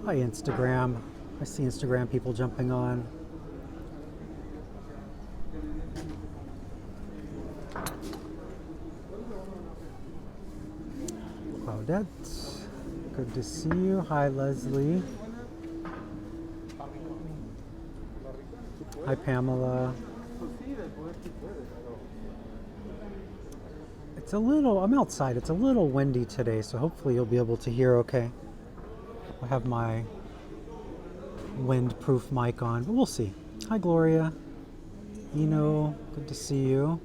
Hi, Instagram. I see Instagram people jumping on. Claudette, good to see you. Hi, Leslie. Hi, Pamela. I'm outside. It's a little windy today, so hopefully you'll be able to hear okay. I have my wind-proof mic on, but we'll see. Hi, Gloria. Eno, good to see you.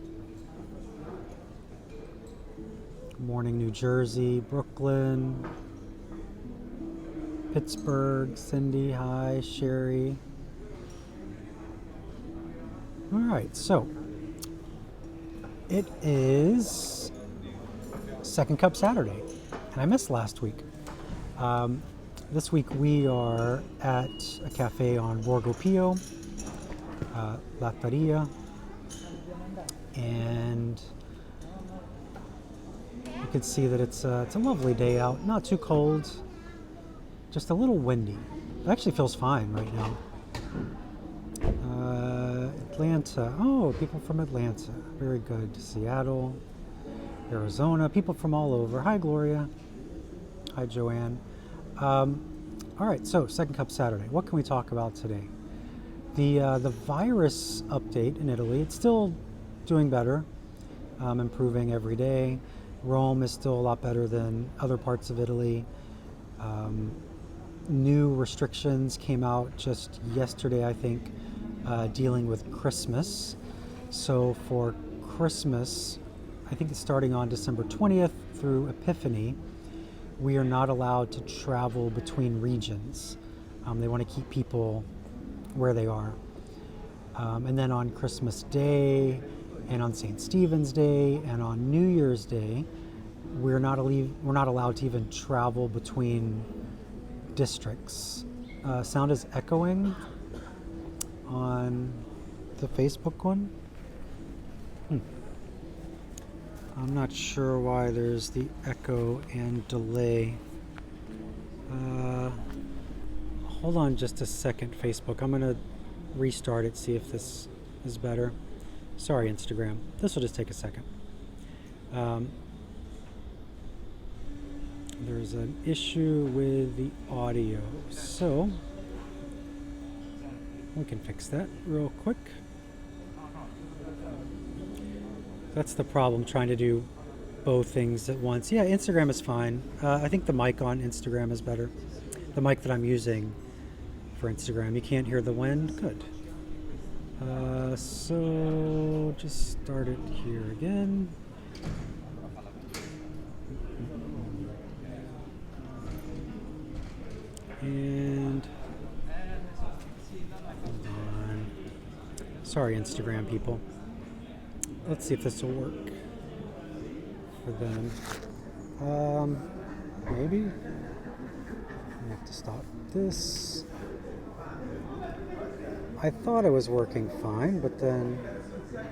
Good morning, New Jersey, Brooklyn, Pittsburgh, Cindy, hi, Sherry. All right, so it is Second Cup Saturday, and I missed last week. This week we are at a cafe on Borgo, Latteria, and you can see that it's a lovely day out, not too cold, just a little windy. It actually feels fine right now. Atlanta, oh, people from Atlanta, very good. Seattle, Arizona, people from all over. Hi, Gloria. Hi, Joanne. All right, so Second Cup Saturday. What can we talk about today? The virus update in Italy, it's still doing better, improving every day. Rome is still a lot better than other parts of Italy. New restrictions came out just yesterday, I think, dealing with Christmas. So for Christmas, I think it's starting on December 20th through Epiphany, we are not allowed to travel between regions. They want to keep people where they are. And then on Christmas Day and on St. Stephen's Day and on New Year's Day, we're not allowed to even travel between districts. Sound is echoing on the Facebook one. I'm not sure why there's the echo and delay. Hold on just a second, Facebook. I'm going to restart it, see if this is better. Sorry, Instagram. This will just take a second. There's an issue with the audio, so we can fix that real quick. That's the problem, trying to do both things at once. Yeah, Instagram is fine. I think the mic on Instagram is better. The mic that I'm using for Instagram. You can't hear the wind? Good. So just start it here again. And hold on. Sorry, Instagram people. Let's see if this will work for them. Maybe. I have to stop this. I thought it was working fine, but then, yeah.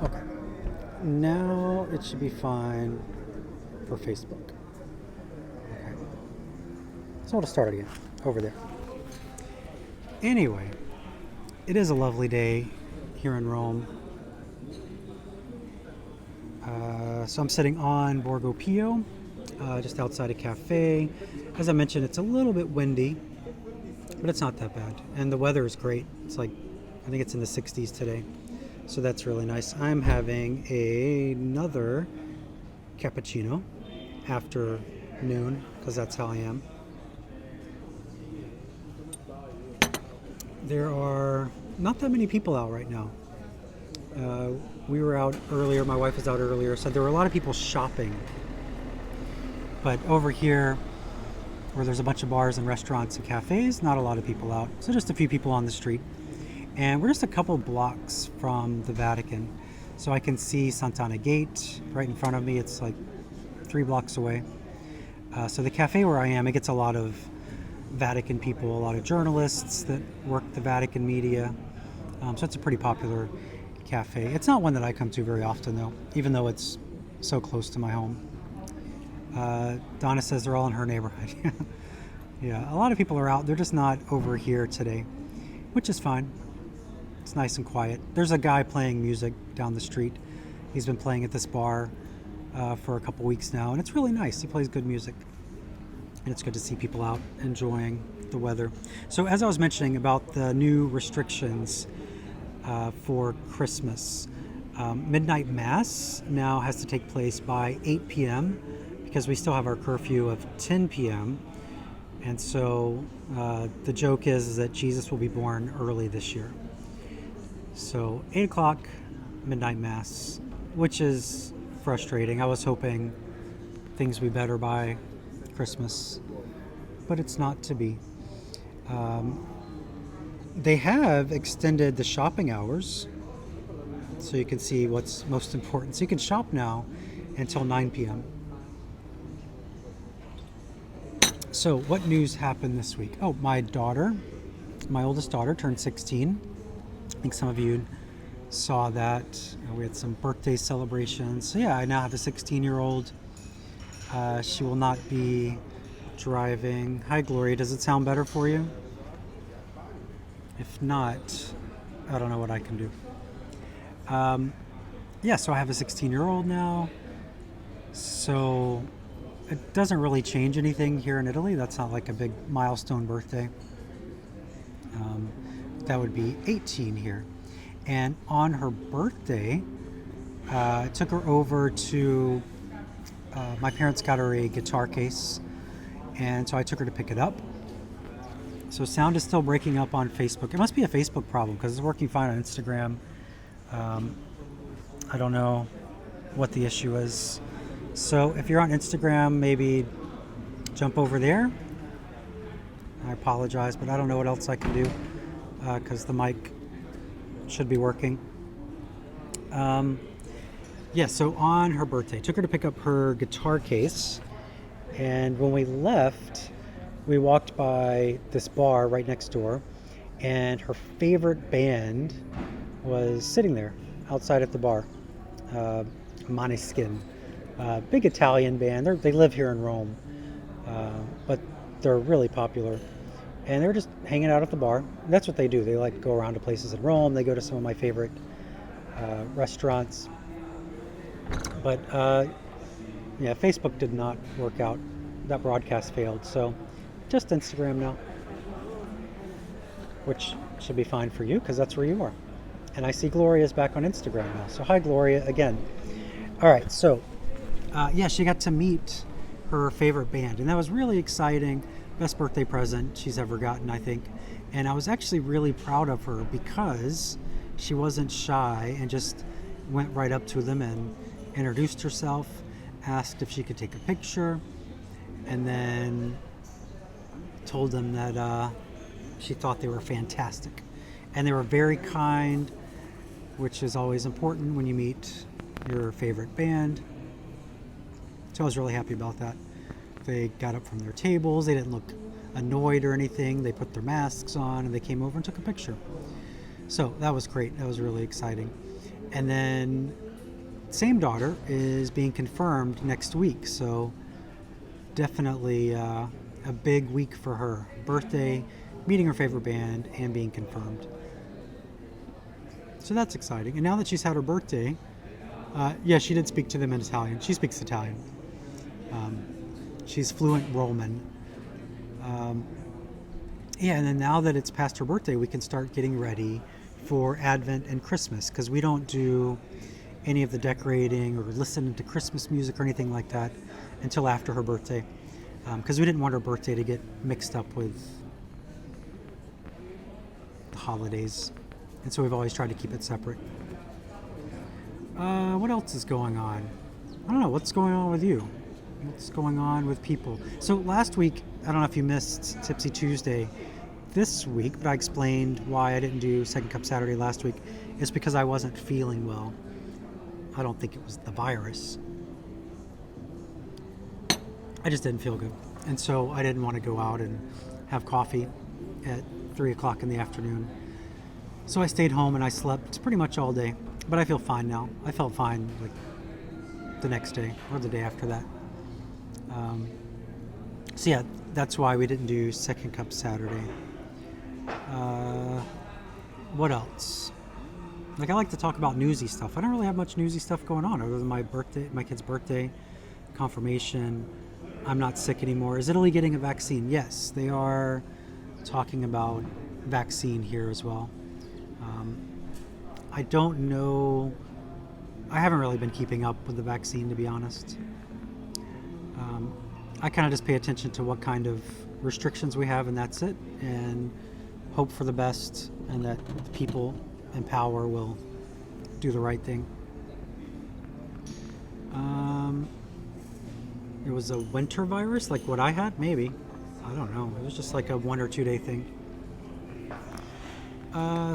Okay. Now it should be fine for Facebook. Okay. So I'll just start it again, over there. Anyway, it is a lovely day here in Rome. So I'm sitting on Borgo, just outside a cafe. As I mentioned, it's a little bit windy, but it's not that bad. And the weather is great. It's like, I think it's in the 60s today. So that's really nice. I'm having another cappuccino after noon, because that's how I am. There are not that many people out right now. We were out earlier, my wife was out earlier, so there were a lot of people shopping. But over here, where there's a bunch of bars and restaurants and cafes, not a lot of people out. So just a few people on the street. And we're just a couple blocks from the Vatican. So I can see Sant'Anna Gate right in front of me. It's like 3 blocks away. So the cafe where I am, it gets a lot of Vatican people, a lot of journalists that work the Vatican media. So it's a pretty popular cafe. It's not one that I come to very often though, even though it's so close to my home. Donna says they're all in her neighborhood. Yeah, a lot of people are out. They're just not over here today, which is fine. It's nice and quiet. There's a guy playing music down the street. He's been playing at this bar for a couple weeks now, and it's really nice. He plays good music, and it's good to see people out enjoying the weather. So, as I was mentioning about the new restrictions for Christmas, midnight mass now has to take place by 8 p.m. because we still have our curfew of 10 p.m. And so the joke is that Jesus will be born early this year. So 8 o'clock, midnight mass, which is frustrating. I was hoping things would be better by Christmas, but it's not to be. They have extended the shopping hours so you can see what's most important. So you can shop now until 9 p.m. So what news happened this week? Oh, my oldest daughter turned 16. I think some of you saw that. We had some birthday celebrations. So yeah, I now have a 16-year-old. She will not be driving. Hi, Gloria. Does it sound better for you? If not, I don't know what I can do. Yeah, so I have a 16-year-old now. So it doesn't really change anything here in Italy. That's not like a big milestone birthday. That would be 18 here. And on her birthday, I took her over to, my parents got her a guitar case, and so I took her to pick it up. So sound is still breaking up on Facebook. It must be a Facebook problem because it's working fine on Instagram. I don't know what the issue is. So if you're on Instagram, maybe jump over there. I apologize, but I don't know what else I can do because the mic should be working. Yeah, so on her birthday, took her to pick up her guitar case, and when we left, we walked by this bar right next door, and her favorite band was sitting there outside at the bar. Måneskin, big Italian band. They live here in Rome, but they're really popular. And they're just hanging out at the bar. That's what they do. They like to go around to places in Rome. They go to some of my favorite restaurants. But yeah, Facebook did not work out. That broadcast failed. So just Instagram now, which should be fine for you because that's where you are. And I see Gloria's back on Instagram now. So hi, Gloria, again. All right, so yeah, she got to meet her favorite band, and that was really exciting. Best birthday present she's ever gotten, I think. And I was actually really proud of her because she wasn't shy and just went right up to them and introduced herself, asked if she could take a picture, and then told them that she thought they were fantastic. And they were very kind, which is always important when you meet your favorite band. So I was really happy about that. They got up from their tables. They didn't look annoyed or anything. They put their masks on and they came over and took a picture. So that was great. That was really exciting. And then same daughter is being confirmed next week. So definitely a big week for her. Birthday, meeting her favorite band, and being confirmed. So that's exciting. And now that she's had her birthday, yeah, she did speak to them in Italian. She speaks Italian. She's fluent Roman. Yeah, and then now that it's past her birthday, we can start getting ready for Advent and Christmas because we don't do any of the decorating or listening to Christmas music or anything like that until after her birthday because we didn't want her birthday to get mixed up with the holidays. And so we've always tried to keep it separate. What else is going on? I don't know. What's going on with you? What's going on with people? So last week, I don't know if you missed Tipsy Tuesday this week, but I explained why I didn't do Second Cup Saturday last week. It's because I wasn't feeling well. I don't think it was the virus. I just didn't feel good. And so I didn't want to go out and have coffee at 3 o'clock in the afternoon. So I stayed home and I slept pretty much all day. But I feel fine now. I felt fine like the next day or the day after that. So yeah, that's why we didn't do Second Cup Saturday. What else? Like, I like to talk about newsy stuff. I don't really have much newsy stuff going on other than my birthday, my kid's birthday, confirmation. I'm not sick anymore. Is Italy getting a vaccine? Yes, they are talking about vaccine here as well. I don't know. I haven't really been keeping up with the vaccine, to be honest. I kind of just pay attention to what kind of restrictions we have, and that's it. And hope for the best, and that the people in power will do the right thing. It was a winter virus, like what I had, maybe. I don't know. It was just like a 1 or 2 day thing.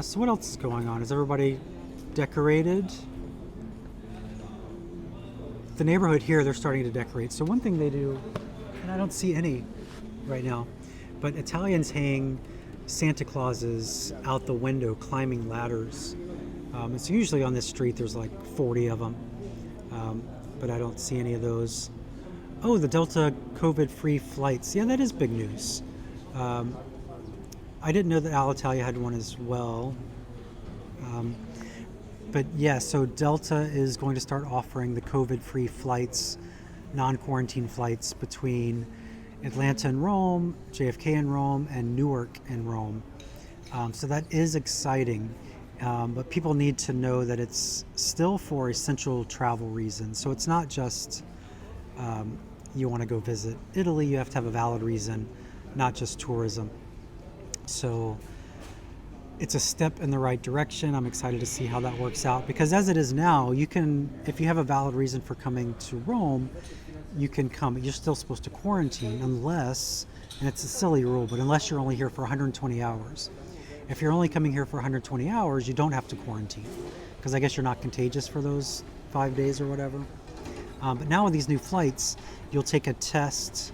So what else is going on? Is everybody decorated? The neighborhood here, they're starting to decorate. So one thing they do, and I don't see any right now, but Italians hang Santa Clauses out the window climbing ladders. It's usually on this street, there's like 40 of them, but I don't see any of those. Oh, the Delta COVID-free flights. Yeah, that is big news. I didn't know that Alitalia had one as well. But yeah, so Delta is going to start offering the COVID-free flights, non-quarantine flights between Atlanta and Rome, JFK and Rome, and Newark and Rome. So that is exciting. But people need to know that it's still for essential travel reasons. So it's not just you want to go visit Italy, you have to have a valid reason, not just tourism. So it's a step in the right direction. I'm excited to see how that works out, because as it is now, you can, if you have a valid reason for coming to Rome, you can come. You're still supposed to quarantine unless, and it's a silly rule, but unless you're only here for 120 hours. If you're only coming here for 120 hours, you don't have to quarantine, because I guess you're not contagious for those 5 days or whatever. But now with these new flights, you'll take a test,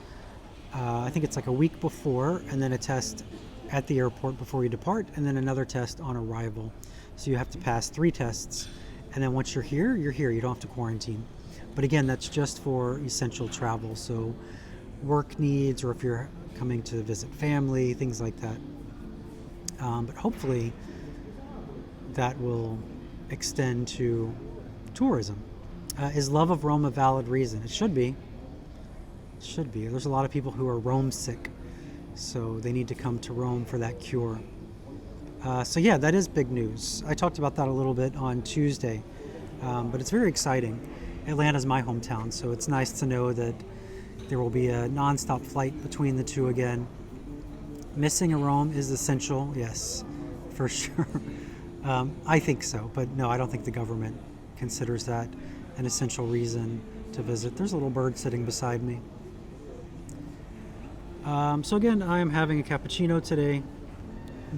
I think it's like a week before, and then a test at the airport before you depart, and then another test on arrival. So you have to pass 3 tests, and then once you're here, you don't have to quarantine. But again, that's just for essential travel, so work needs, or if you're coming to visit family, things like that. But hopefully that will extend to tourism. Is love of Rome a valid reason? It should be. It should be. There's a lot of people who are Rome sick, so they need to come to Rome for that cure. So yeah, that is big news. I talked about that a little bit on Tuesday, but it's very exciting. Atlanta's my hometown, so it's nice to know that there will be a nonstop flight between the two again. Missing a Rome is essential, yes, for sure. I think so, but no, I don't think the government considers that an essential reason to visit. There's a little bird sitting beside me. So again, I am having a cappuccino today,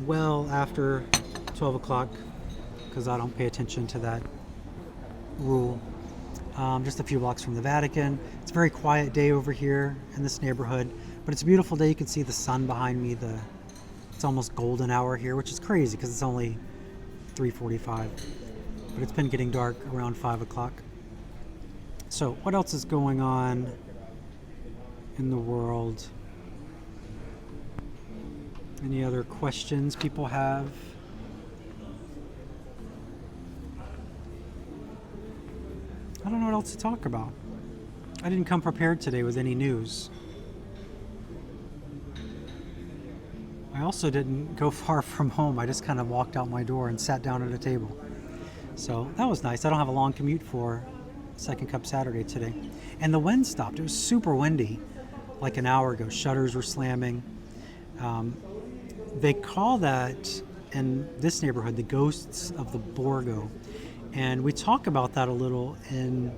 well after 12 o'clock, because I don't pay attention to that rule. Just a few blocks from the Vatican. It's a very quiet day over here in this neighborhood, but it's a beautiful day. You can see the sun behind me. It's almost golden hour here, which is crazy because it's only 3:45, but it's been getting dark around 5 o'clock. So what else is going on in the world? Any other questions people have? I don't know what else to talk about. I didn't come prepared today with any news. I also didn't go far from home. I just kind of walked out my door and sat down at a table. So that was nice. I don't have a long commute for Second Cup Saturday today. And the wind stopped. It was super windy like an hour ago. Shutters were slamming. They call that in this neighborhood the ghosts of the Borgo. And we talk about that a little in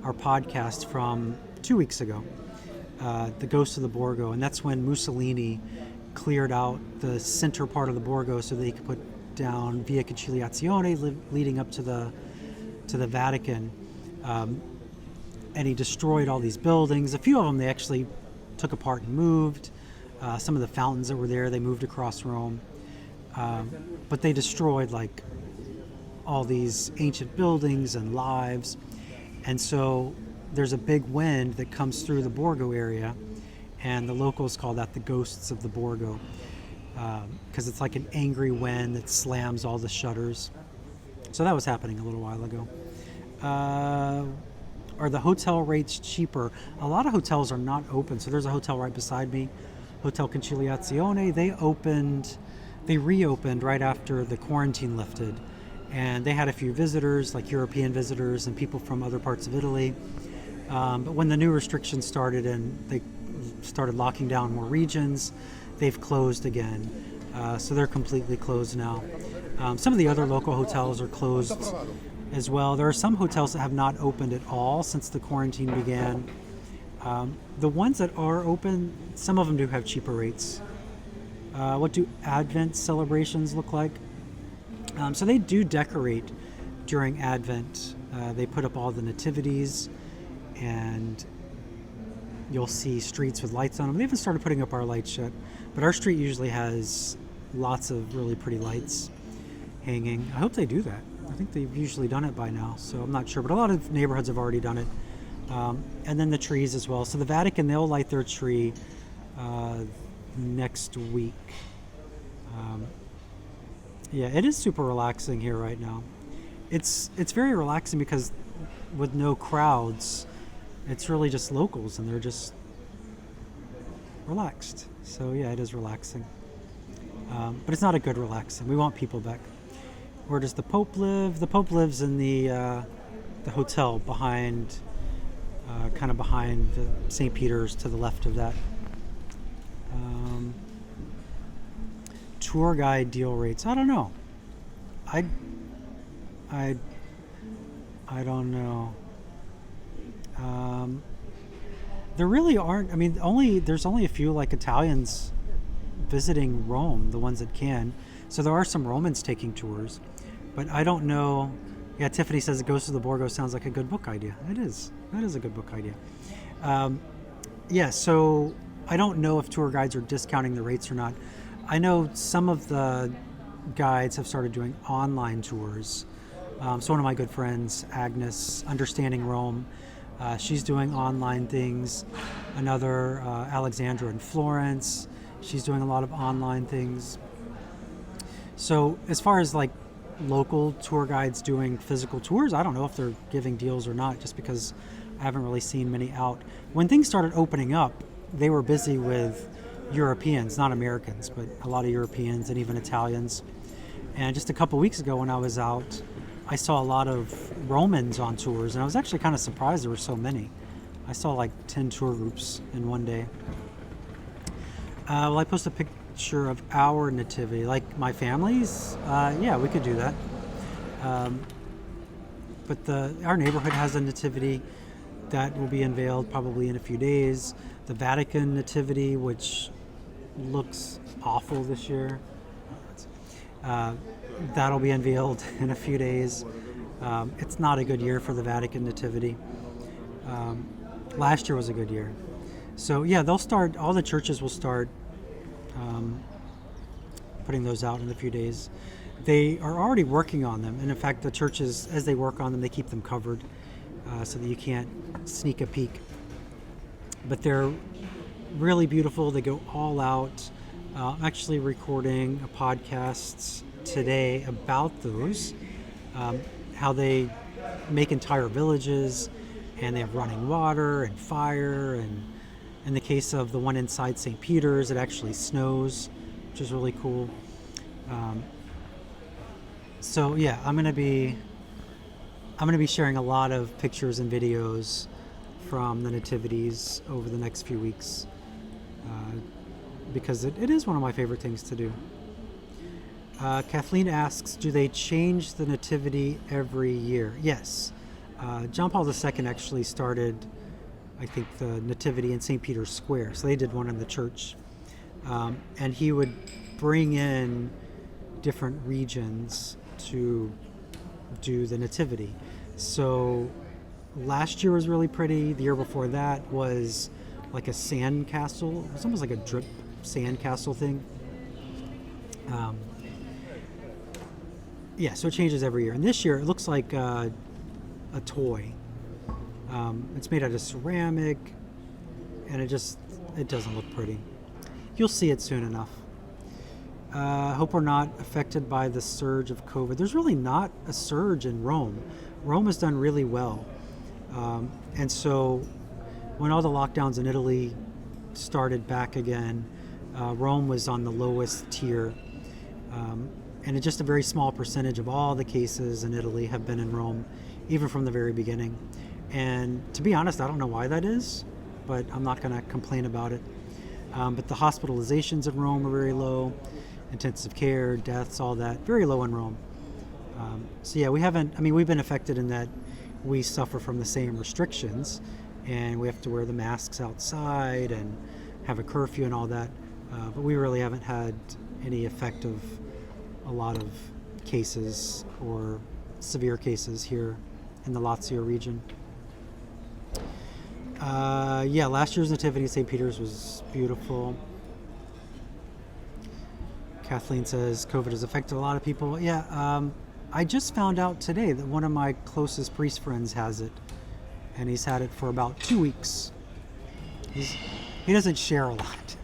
our podcast from 2 weeks ago, the ghosts of the Borgo. And that's when Mussolini cleared out the center part of the Borgo so that he could put down Via Conciliazione leading up to the Vatican. And he destroyed all these buildings. A few of them they actually took apart and moved. Some of the fountains that were there, they moved across Rome. But they destroyed like all these ancient buildings and lives. And so there's a big wind that comes through the Borgo area, and the locals call that the ghosts of the Borgo, because it's like an angry wind that slams all the shutters. So that was happening a little while ago. Are the hotel rates cheaper? A lot of hotels are not open. So there's a hotel right beside me, Hotel Conciliazione. They reopened right after the quarantine lifted, and they had a few visitors, like European visitors and people from other parts of Italy. But when the new restrictions started and they started locking down more regions, they've closed again. So they're completely closed now. Some of the other local hotels are closed as well. There are some hotels that have not opened at all since the quarantine began. The ones that are open, some of them do have cheaper rates. What do Advent celebrations look like? So they do decorate during Advent. They put up all the nativities, and you'll see streets with lights on them. They haven't started putting up our lights yet, but our street usually has lots of really pretty lights hanging. I hope they do that. I think they've usually done it by now, so I'm not sure, but a lot of neighborhoods have already done it. And then the trees as well. So the Vatican, they'll light their tree next week. Yeah, it is super relaxing here right now. It's very relaxing because with no crowds, it's really just locals and they're just relaxed. So yeah, it is relaxing. But it's not a good relaxing. We want people back. Where does the Pope live? The Pope lives in the hotel behind, kind of behind the St. Peter's, to the left of that. Tour guide deal rates. I don't know. I don't know. There really aren't. I mean, there's only a few like Italians visiting Rome, the ones that can. So there are some Romans taking tours, but I don't know. Yeah, Tiffany says it goes to the Borgo sounds like a good book idea. It is. That is a good book idea. Yeah, so I don't know if tour guides are discounting the rates or not. I know some of the guides have started doing online tours. So one of my good friends, Agnes, Understanding Rome, she's doing online things. Another, Alexandra in Florence, she's doing a lot of online things. So as far as like local tour guides doing physical tours, I don't know if they're giving deals or not, just because I haven't really seen many out. When things started opening up, they were busy with Europeans, not Americans, but a lot of Europeans and even Italians. And just a couple weeks ago when I was out, I saw a lot of Romans on tours, and I was actually kind of surprised there were so many. I saw like 10 tour groups in one day. Well, I post a picture of our nativity, like my family's. Yeah, we could do that. But our neighborhood has a nativity that will be unveiled probably in a few days. The Vatican nativity, which looks awful this year, that'll be unveiled in a few days. It's not a good year for the Vatican nativity. Last year was a good year. So yeah, all the churches will start putting those out in a few days. They are already working on them, and in fact the churches, as they work on them, they keep them covered so that you can't sneak a peek. But they're really beautiful. They go all out. I'm actually recording a podcast today about those, how they make entire villages, and they have running water and fire, and in the case of the one inside St. Peter's, it actually snows, which is really cool. So yeah, I'm gonna be sharing a lot of pictures and videos from the nativities over the next few weeks, because it is one of my favorite things to do. Kathleen asks, do they change the nativity every year? Yes. John Paul II actually started, I think, the nativity in St. Peter's Square. So they did one in the church. And he would bring in different regions to do the nativity. So last year was really pretty. The year before that was like a sand castle. It was almost like a drip sand castle thing. Yeah, so it changes every year. And this year it looks like a toy. It's made out of ceramic, and it just it doesn't look pretty. You'll see it soon enough. Hope we're not affected by the surge of COVID. There's really not a surge in Rome. Rome has done really well. And so when all the lockdowns in Italy started back again, Rome was on the lowest tier. And just a very small percentage of all the cases in Italy have been in Rome, even from the very beginning. And to be honest, I don't know why that is, but I'm not going to complain about it. But the hospitalizations in Rome are very low, intensive care, deaths, all that, very low in Rome. So yeah, we've been affected in that we suffer from the same restrictions, and we have to wear the masks outside and have a curfew and all that. But we really haven't had any effect of a lot of cases or severe cases here in the Lazio region. Last year's Nativity in St. Peter's was beautiful. Kathleen says COVID has affected a lot of people. I just found out today that one of my closest priest friends has it, and he's had it for about 2 weeks. He doesn't share a lot,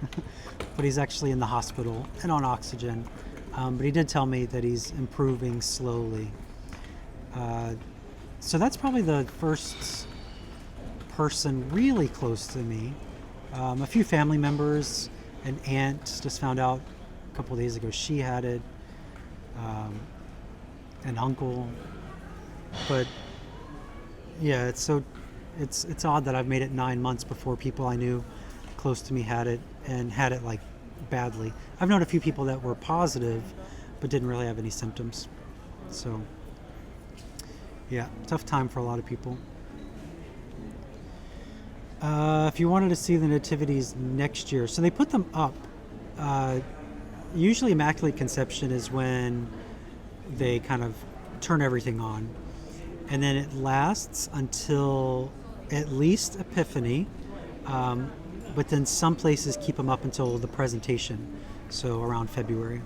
but he's actually in the hospital and on oxygen. But he did tell me that he's improving slowly. So that's probably the first person really close to me. A few family members, an aunt just found out a couple of days ago she had it, an uncle. But yeah, it's odd that I've made it 9 months before people I knew close to me had it, and had it like badly. I've known a few people that were positive but didn't really have any symptoms. So yeah, tough time for a lot of people. If you wanted to see the nativities next year, so they put them up. Usually Immaculate Conception is when they kind of turn everything on, and then it lasts until at least Epiphany, but then some places keep them up until the presentation, so around February.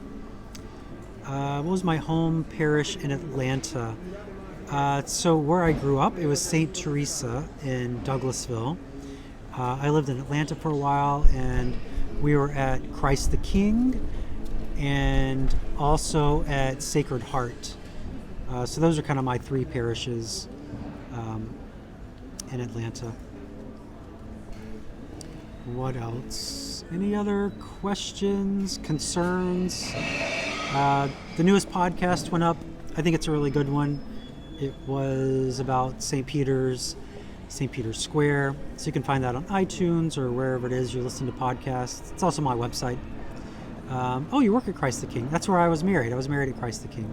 What was my home parish in Atlanta? So where I grew up, it was St. Teresa in Douglasville. I lived in Atlanta for a while, and we were at Christ the King and also at Sacred Heart. So those are kind of my three parishes in Atlanta. What else? Any other questions, concerns? The newest podcast went up. I think it's a really good one. It was about St. Peter's Square. So you can find that on iTunes or wherever it is you listen to podcasts. It's also my website. You work at Christ the King. That's where I was married. I was married at Christ the King.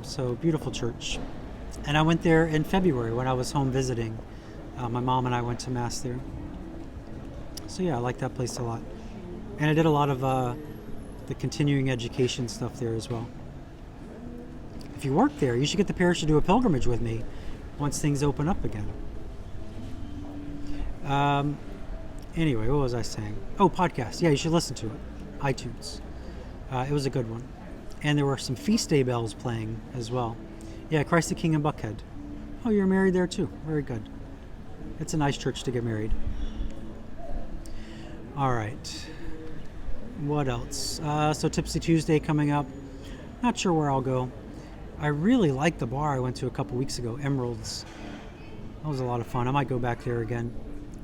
So beautiful church. And I went there in February when I was home visiting. My mom and I went to Mass there. So yeah, I like that place a lot. And I did a lot of the continuing education stuff there as well. If you work there, you should get the parish to do a pilgrimage with me once things open up again. Anyway, what was I saying? Oh, podcast. Yeah, you should listen to it. iTunes. It was a good one. And there were some feast day bells playing as well. Yeah, Christ the King in Buckhead. Oh, you're married there too. Very good. It's a nice church to get married. All right. What else? So Tipsy Tuesday coming up. Not sure where I'll go. I really liked the bar I went to a couple weeks ago, Emeralds. That was a lot of fun. I might go back there again.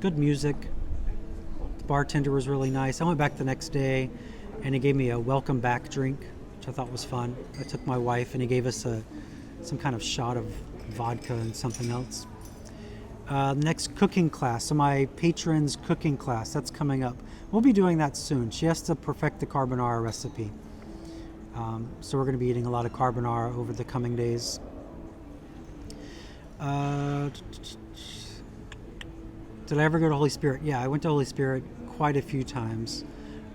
Good music. The bartender was really nice. I went back the next day, and he gave me a welcome back drink, which I thought was fun. I took my wife, and he gave us some kind of shot of vodka and something else. Next cooking class. So my patron's cooking class, that's coming up. We'll be doing that soon. She has to perfect the carbonara recipe. So we're going to be eating a lot of carbonara over the coming days. Did I ever go to Holy Spirit? Yeah, I went to Holy Spirit quite a few times.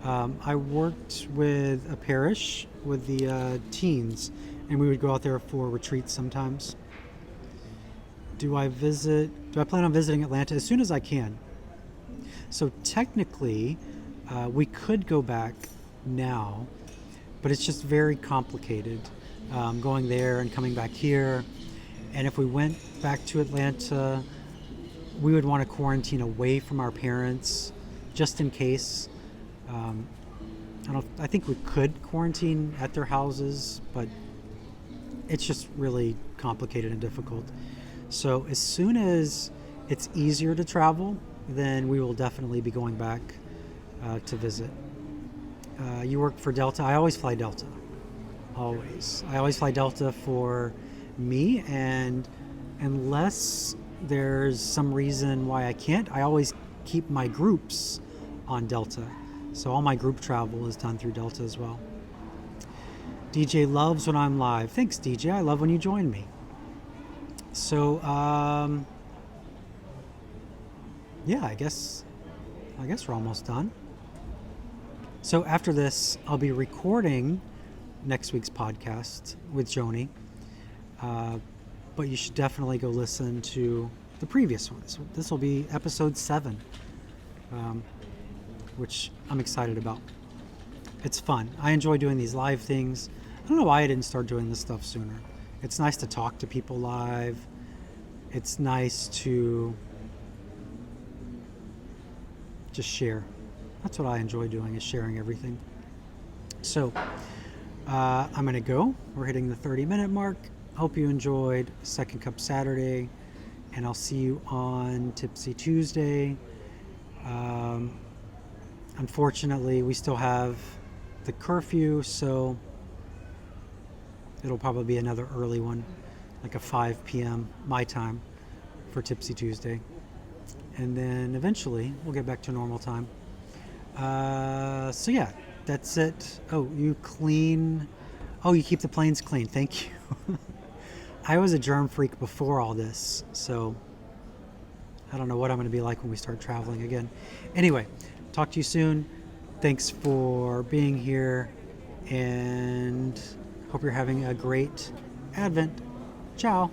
I worked with a parish with the teens, and we would go out there for retreats sometimes. Do I plan on visiting Atlanta as soon as I can? So technically, we could go back now, but it's just very complicated going there and coming back here. And if we went back to Atlanta, we would want to quarantine away from our parents. just in case. I think we could quarantine at their houses, but it's just really complicated and difficult. So as soon as it's easier to travel, then we will definitely be going back to visit. You work for Delta. I always fly Delta. Always. I always fly Delta for me, and unless there's some reason why I can't, I always keep my groups on Delta. So all my group travel is done through Delta as well. DJ loves when I'm live. Thanks, DJ. I love when you join me. So, yeah, I guess we're almost done. So after this, I'll be recording next week's podcast with Joni. But you should definitely go listen to the previous ones. This will be episode 7, which I'm excited about. It's fun. I enjoy doing these live things. I don't know why I didn't start doing this stuff sooner. It's nice to talk to people live. It's nice to just share. That's what I enjoy doing, is sharing everything. So I'm going to go. We're hitting the 30-minute mark. Hope you enjoyed Second Cup Saturday, and I'll see you on Tipsy Tuesday. Unfortunately, we still have the curfew, so it'll probably be another early one, like a 5 p.m. my time for Tipsy Tuesday. And then eventually we'll get back to normal time. So yeah, that's it. Oh, you clean. Oh, you keep the planes clean. Thank you. I was a germ freak before all this, so I don't know what I'm going to be like when we start traveling again. Anyway, talk to you soon. Thanks for being here, and hope you're having a great Advent. Ciao.